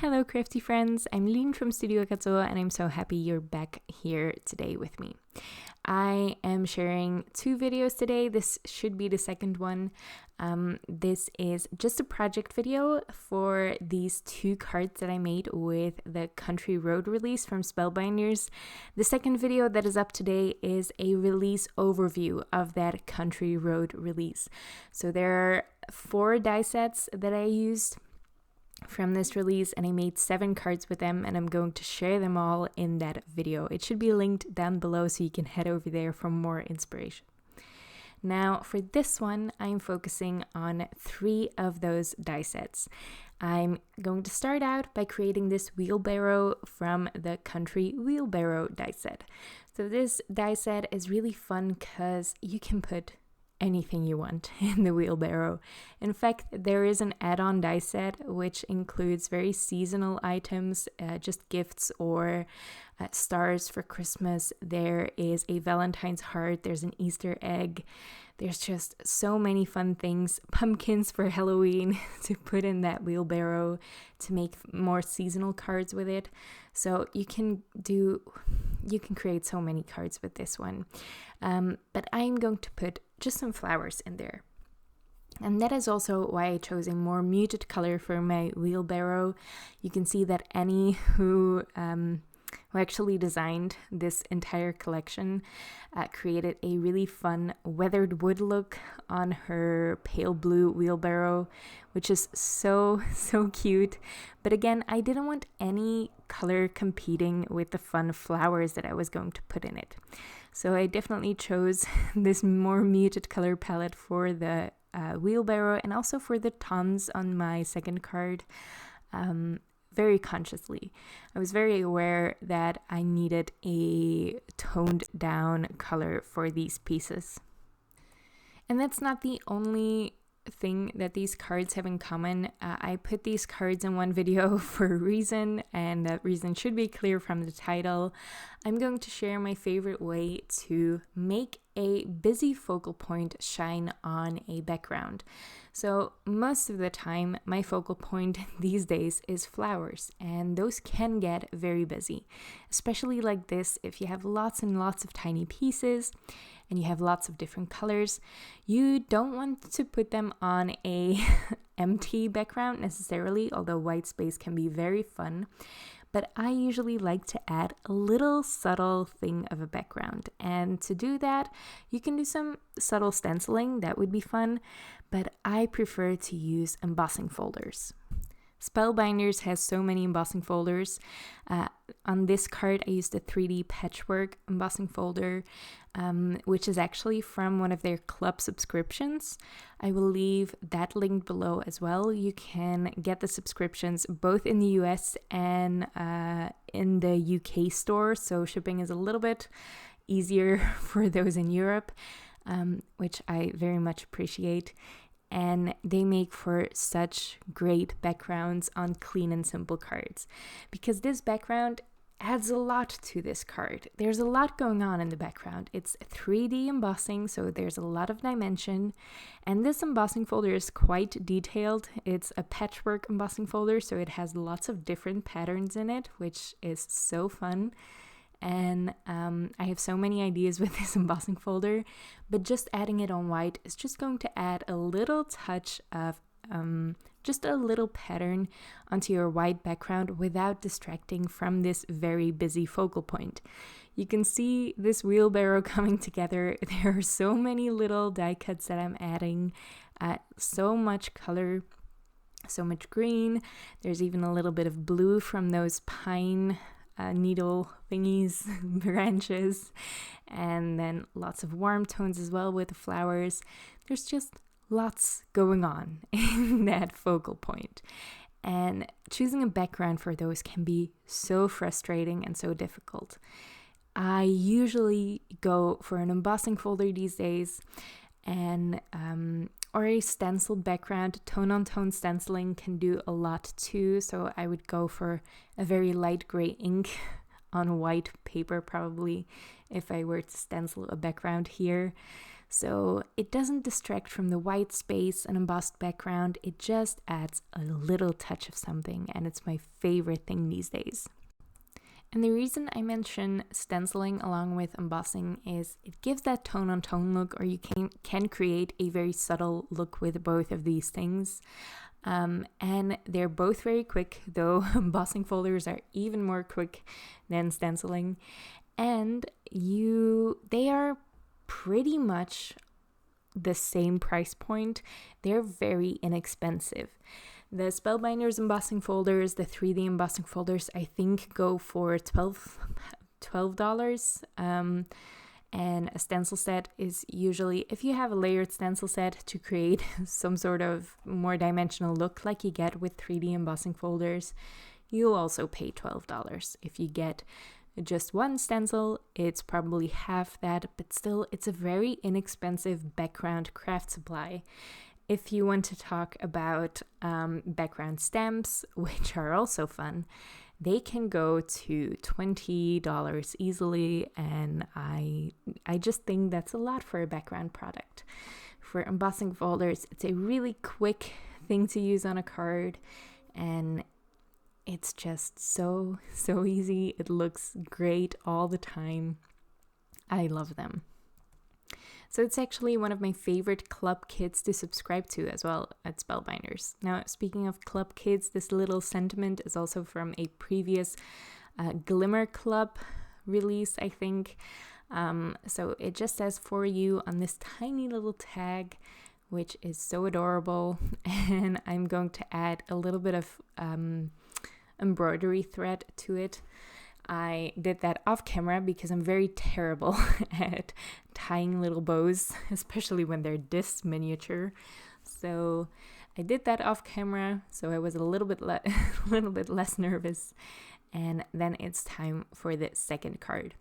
Hello crafty friends, I'm Lynn from Studio Katso and I'm so happy you're back here today with me. I am sharing two videos today. This should be the second one. This is just a project video for these two cards that I made with the Country Road release from Spellbinders. The second video that is up today is a release overview of that Country Road release. So there are 4 die sets that I used from this release and I made 7 cards with them, and I'm going to share them all in that video. It should be linked down below so you can head over there for more inspiration. Now for this one, I'm focusing on 3 of those die sets. I'm going to start out by creating this wheelbarrow from the Country Wheelbarrow die set. So this die set is really fun because you can put anything you want in the wheelbarrow. In fact, there is an add-on die set which includes very seasonal items, just gifts or stars for Christmas. There is a Valentine's heart, there's an Easter egg, there's just so many fun things, pumpkins for Halloween to put in that wheelbarrow to make more seasonal cards with it. So you can create so many cards with this one. But I'm going to put just some flowers in there. And that is also why I chose a more muted color for my wheelbarrow. You can see that Annie, who actually designed this entire collection, created a really fun weathered wood look on her pale blue wheelbarrow, which is so cute. But again, I didn't want any color competing with the fun flowers that I was going to put in it. So I definitely chose this more muted color palette for the wheelbarrow and also for the tons on my second card. Very consciously. I was very aware that I needed a toned down color for these pieces. And that's not the only thing that these cards have in common. I put these cards in one video for a reason, and that reason should be clear from the title. I'm going to share my favorite way to make a busy focal point shine on a background. So most of the time, my focal point these days is flowers, and those can get very busy, especially like this. If you have lots and lots of tiny pieces and you have lots of different colors, you don't want to put them on a empty background necessarily, although white space can be very fun. But I usually like to add a little subtle thing of a background. And to do that, you can do some subtle stenciling, that would be fun, but I prefer to use embossing folders. Spellbinders has so many embossing folders. On this card, I used a 3D Patchword embossing folder, which is actually from one of their club subscriptions. I will leave that linked below as well. You can get the subscriptions both in the US and in the UK store, so shipping is a little bit easier for those in Europe, which I very much appreciate. And they make for such great backgrounds on clean and simple cards, because this background adds a lot to this card. There's a lot going on in the background. It's 3D embossing, so there's a lot of dimension, and this embossing folder is quite detailed. It's a patchwork embossing folder, so it has lots of different patterns in it, which is so fun. And I have so many ideas with this embossing folder, but just adding it on white is just going to add a little touch of just a little pattern onto your white background without distracting from this very busy focal point. You can see this wheelbarrow coming together. There are so many little die cuts that I'm adding, so much color, so much green. There's even a little bit of blue from those pine needle thingies, branches, and then lots of warm tones as well with the flowers. There's just lots going on in that focal point. And choosing a background for those can be so frustrating and so difficult. I usually go for an embossing folder these days, and or a stenciled background. Tone-on-tone stenciling can do a lot too, so I would go for a very light gray ink on white paper probably if I were to stencil a background here. So it doesn't distract from the white space and embossed background, it just adds a little touch of something, and it's my favorite thing these days. And the reason I mention stenciling along with embossing is it gives that tone-on-tone look, or you can create a very subtle look with both of these things. And they're both very quick, though embossing folders are even more quick than stenciling. And they are pretty much the same price point. They're very inexpensive. The Spellbinders embossing folders, the 3D embossing folders, I think go for $12. And a stencil set is usually, if you have a layered stencil set to create some sort of more dimensional look like you get with 3D embossing folders, you'll also pay $12. If you get just one stencil, it's probably half that, but still, it's a very inexpensive background craft supply. If you want to talk about background stamps, which are also fun, they can go to $20 easily, and I just think that's a lot for a background product. For embossing folders, it's a really quick thing to use on a card, and it's just so easy. It looks great all the time. I love them. So it's actually one of my favorite club kits to subscribe to as well at Spellbinders. Now, speaking of club kits, this little sentiment is also from a previous Glimmer club release, I think. So it just says "for you" on this tiny little tag, which is so adorable. And I'm going to add a little bit of embroidery thread to it. I did that off camera because I'm very terrible at tying little bows, especially when they're this miniature. So I did that off camera, so I was a little bit less nervous. And then it's time for the second card.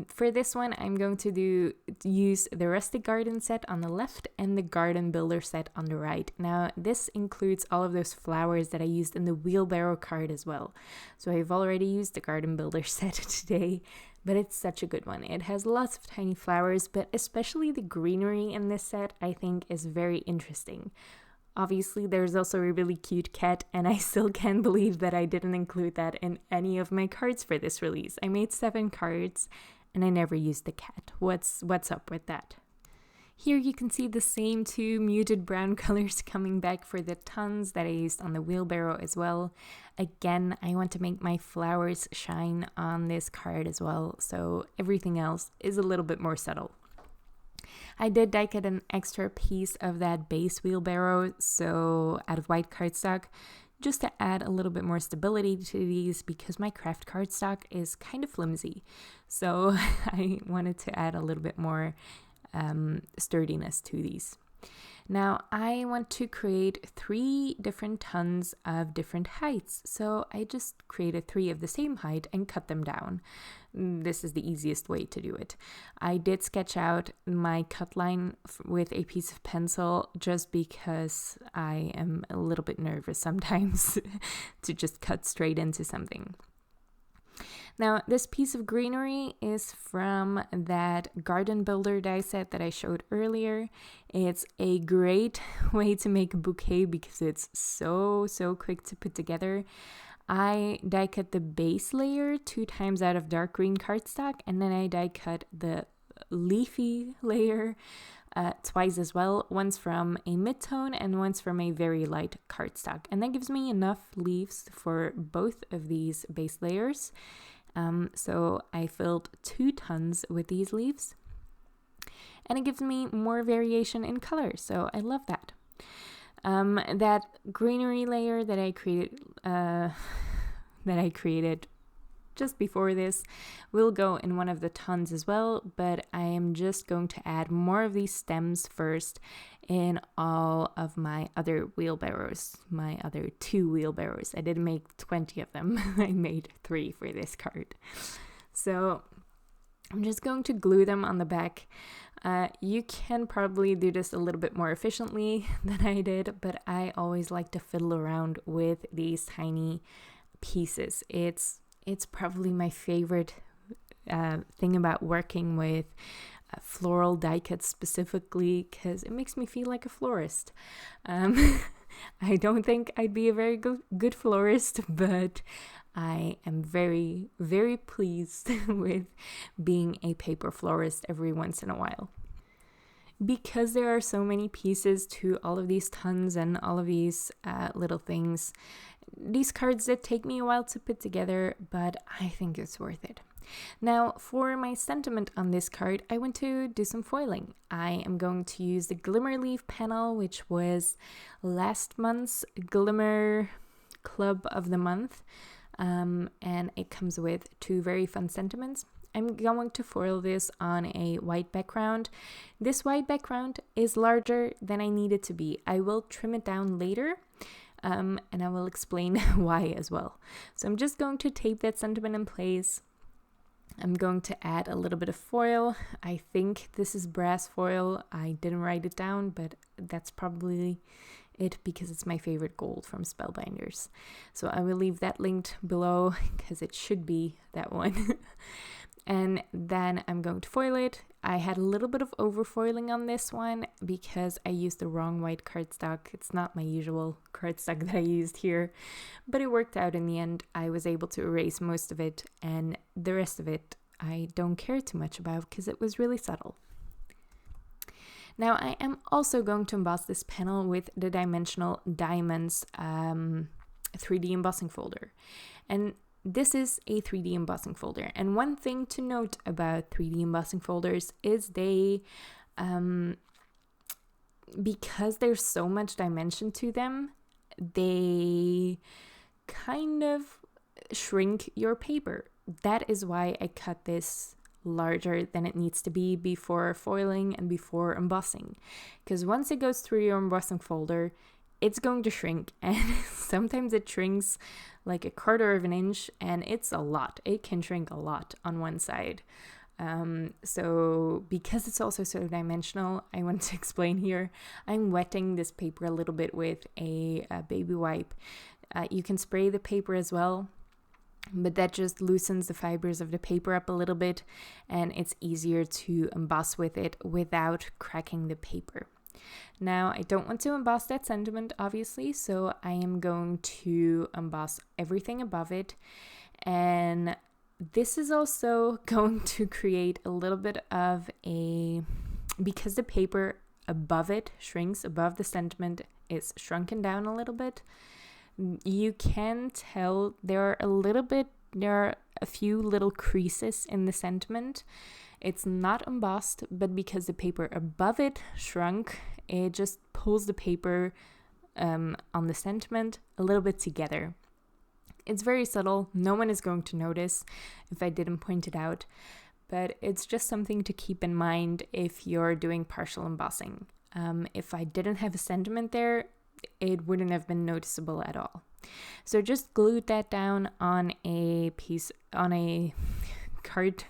For this one, I'm going to use the Rustic Garden set on the left and the Garden Builder set on the right. Now, this includes all of those flowers that I used in the Wheelbarrow card as well. So I've already used the Garden Builder set today, but it's such a good one. It has lots of tiny flowers, but especially the greenery in this set, I think, is very interesting. Obviously, there's also a really cute cat, and I still can't believe that I didn't include that in any of my cards for this release. I made 7 cards, and I never used the cat. What's up with that? Here you can see the same 2 muted brown colors coming back for the tons that I used on the Wheelbarrow as well. Again, I want to make my flowers shine on this card as well, so everything else is a little bit more subtle. I did die cut an extra piece of that base Wheelbarrow, so out of white cardstock, just to add a little bit more stability to these because my craft cardstock is kind of flimsy. So I wanted to add a little bit more sturdiness to these. Now I want to create 3 different tons of different heights, so I just created 3 of the same height and cut them down. This is the easiest way to do it. I did sketch out my cut line with a piece of pencil just because I am a little bit nervous sometimes to just cut straight into something. Now, this piece of greenery is from that Garden Builder die set that I showed earlier. It's a great way to make a bouquet because it's so quick to put together. I die cut the base layer 2 times out of dark green cardstock, and then I die cut the leafy layer twice as well, once from a mid-tone and once from a very light cardstock. And that gives me enough leaves for both of these base layers. So I filled 2 tons with these leaves, and it gives me more variation in color, so I love that. That greenery layer that I created just before this will go in one of the tons as well, but I am just going to add more of these stems first in all of my other wheelbarrows, my other 2 wheelbarrows. I didn't make 20 of them. I made 3 for this card. So I'm just going to glue them on the back. You can probably do this a little bit more efficiently than I did, but I always like to fiddle around with these tiny pieces. It's probably my favorite thing about working with floral die cuts specifically because it makes me feel like a florist. I don't think I'd be a very good florist, but I am very, very pleased with being a paper florist every once in a while. Because there are so many pieces to all of these tons and all of these little things, these cards that take me a while to put together, but I think it's worth it. Now, for my sentiment on this card, I want to do some foiling. I am going to use the Glimmer leaf panel, which was last month's Glimmer Club of the Month, and it comes with 2 very fun sentiments. I'm going to foil this on a white background. This white background is larger than I need it to be. I will trim it down later, and I will explain why as well. So I'm just going to tape that sentiment in place. I'm going to add a little bit of foil. I think this is brass foil. I didn't write it down, but that's probably it because it's my favorite gold from Spellbinders. So I will leave that linked below because it should be that one. And then I'm going to foil it. I had a little bit of overfoiling on this one because I used the wrong white cardstock. It's not my usual cardstock that I used here, but it worked out in the end. I was able to erase most of it, and the rest of it I don't care too much about because it was really subtle. Now I am also going to emboss this panel with the Dimensional Diamonds 3D embossing folder. And this is a 3D embossing folder, and one thing to note about 3D embossing folders is they, because there's so much dimension to them, they kind of shrink your paper. That is why I cut this larger than it needs to be before foiling and before embossing, because once it goes through your embossing folder, it's going to shrink, and sometimes it shrinks like 1/4 of an inch, and it's a lot. It can shrink a lot on one side. So because it's also so dimensional, I want to explain here, I'm wetting this paper a little bit with a baby wipe. You can spray the paper as well, but that just loosens the fibers of the paper up a little bit, and it's easier to emboss with it without cracking the paper. Now, I don't want to emboss that sentiment, obviously, so I am going to emboss everything above it. And this is also going to create a little bit of a, because the paper above it shrinks, above the sentiment is shrunken down a little bit, you can tell there are a few little creases in the sentiment. It's not embossed, but because the paper above it shrunk, it just pulls the paper on the sentiment a little bit together. It's very subtle. No one is going to notice if I didn't point it out, but it's just something to keep in mind if you're doing partial embossing. If I didn't have a sentiment there, it wouldn't have been noticeable at all. So just glued that down on a card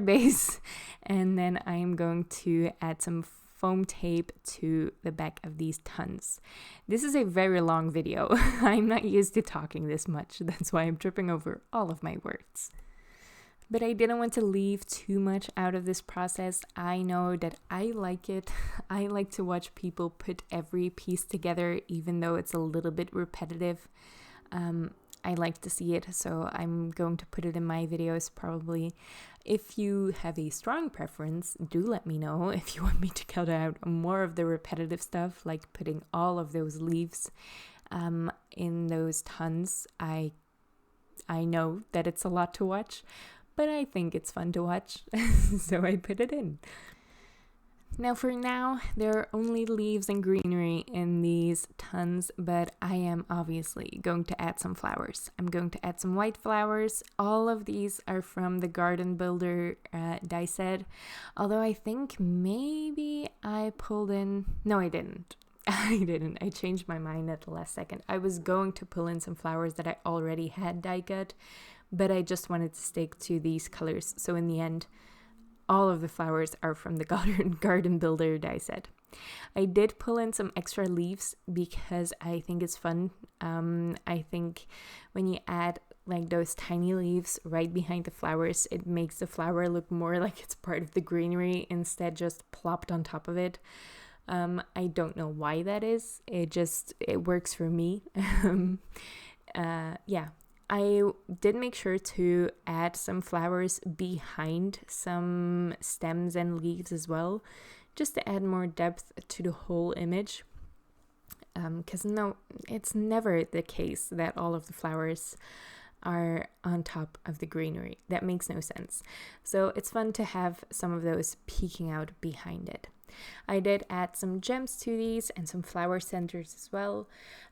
base, and then I'm going to add some foam tape to the back of these tons. This is a very long video. I'm not used to talking this much. That's why I'm tripping over all of my words. But I didn't want to leave too much out of this process. I know that I like it. I like to watch people put every piece together, even though it's a little bit repetitive. I like to see it, so I'm going to put it in my videos probably. If you have a strong preference, do let me know if you want me to cut out more of the repetitive stuff, like putting all of those leaves in those tons. I know that it's a lot to watch, but I think it's fun to watch, so I put it in. Now for now, there are only leaves and greenery in these tons, but I am obviously going to add some flowers. I'm going to add some white flowers. All of these are from the Garden Builder die set, although I think maybe I pulled in... No, I didn't. I changed my mind at the last second. I was going to pull in some flowers that I already had die cut, but I just wanted to stick to these colors. So in the end, all of the flowers are from the Garden Builder die set. I did pull in some extra leaves because I think it's fun. I think when you add like those tiny leaves right behind the flowers. It makes the flower look more like it's part of the greenery instead just plopped on top of it. I don't know why that is. It works for me. Yeah, I did make sure to add some flowers behind some stems and leaves as well, just to add more depth to the whole image. Because no, it's never the case that all of the flowers are on top of the greenery. That makes no sense. So it's fun to have some of those peeking out behind it. I did add some gems to these and some flower centers as well.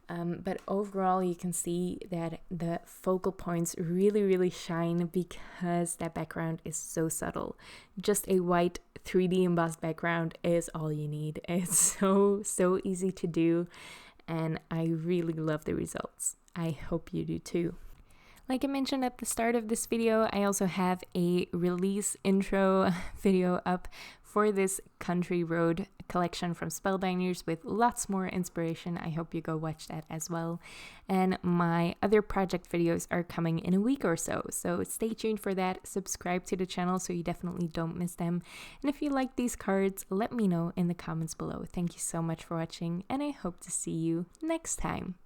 But overall, you can see that the focal points really shine because that background is so subtle. Just a white 3D embossed background is all you need. It's so easy to do, and I really love the results. I hope you do too. Like I mentioned at the start of this video, I also have a release intro video up for this Country Road collection from Spellbinders with lots more inspiration. I hope you go watch that as well. And my other project videos are coming in a week or so stay tuned for that. Subscribe to the channel so you definitely don't miss them. And if you like these cards, let me know in the comments below. Thank you so much for watching, and I hope to see you next time.